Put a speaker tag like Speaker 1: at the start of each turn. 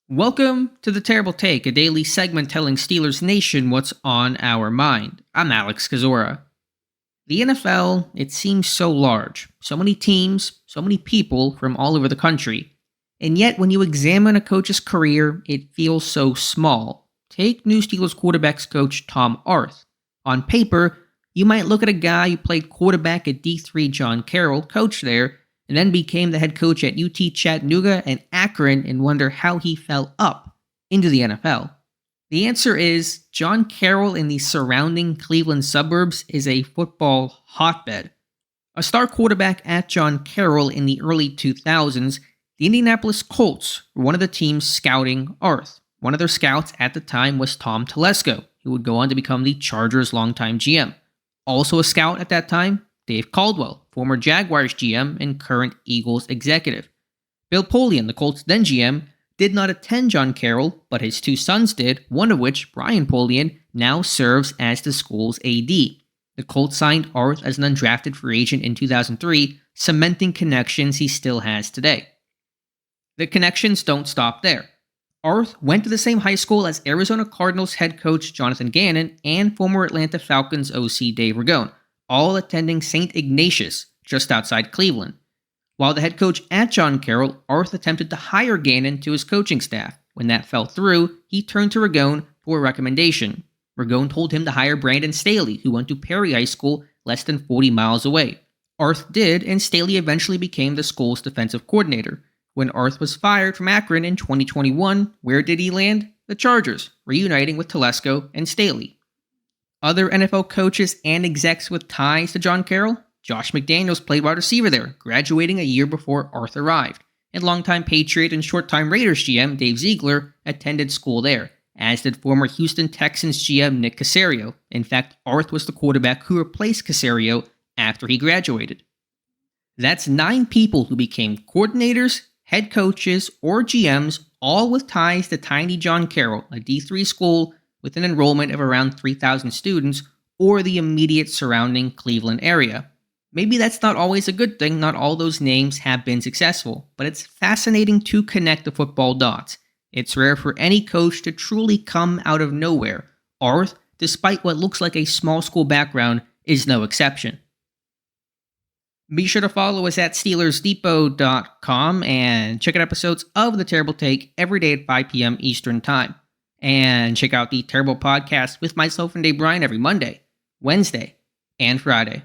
Speaker 1: Welcome to The Terrible Take, a daily segment telling Steelers Nation what's on our mind. I'm Alex Kozora. The NFL, it seems so large. So many teams, so many people from all over the country. And yet, when you examine a coach's career, it feels so small. Take new Steelers quarterbacks coach Tom Arth. On paper, you might look at a guy who played quarterback at D3 John Carroll, coached there, and then became the head coach at UT Chattanooga and Akron and wonder how he fell up into the NFL. The answer is John Carroll in the surrounding Cleveland suburbs is a football hotbed. A star quarterback at John Carroll in the early 2000s, the Indianapolis Colts were one of the teams scouting Arth. One of their scouts at the time was Tom Telesco, who would go on to become the Chargers' longtime GM. Also a scout at that time, Dave Caldwell, former Jaguars GM and current Eagles executive. Bill Polian, the Colts then GM, did not attend John Carroll, but his two sons did, one of which, Brian Polian, now serves as the school's AD. The Colts signed Arth as an undrafted free agent in 2003, cementing connections he still has today. The connections don't stop there. Arth went to the same high school as Arizona Cardinals head coach Jonathan Gannon and former Atlanta Falcons OC Dave Ragone, all attending St. Ignatius, just outside Cleveland. While the head coach at John Carroll, Arth attempted to hire Gannon to his coaching staff. When that fell through, he turned to Ragone for a recommendation. Ragone told him to hire Brandon Staley, who went to Perry High School less than 40 miles away. Arth did, and Staley eventually became the school's defensive coordinator. When Arth was fired from Akron in 2021, where did he land? The Chargers, reuniting with Telesco and Staley. Other NFL coaches and execs with ties to John Carroll? Josh McDaniels played wide receiver there, graduating a year before Arth arrived. And longtime Patriot and short-time Raiders GM Dave Ziegler attended school there, as did former Houston Texans GM Nick Caserio. In fact, Arth was the quarterback who replaced Caserio after he graduated. That's 9 people who became coordinators, head coaches, or GMs, all with ties to tiny John Carroll, a D3 school with an enrollment of around 3,000 students, or the immediate surrounding Cleveland area. Maybe that's not always a good thing, not all those names have been successful, but it's fascinating to connect the football dots. It's rare for any coach to truly come out of nowhere. Arth, despite what looks like a small school background, is no exception. Be sure to follow us at SteelersDepot.com and check out episodes of The Terrible Take every day at 5 p.m. Eastern Time. And check out the Terrible Podcast with myself and Dave Bryan every Monday, Wednesday, and Friday.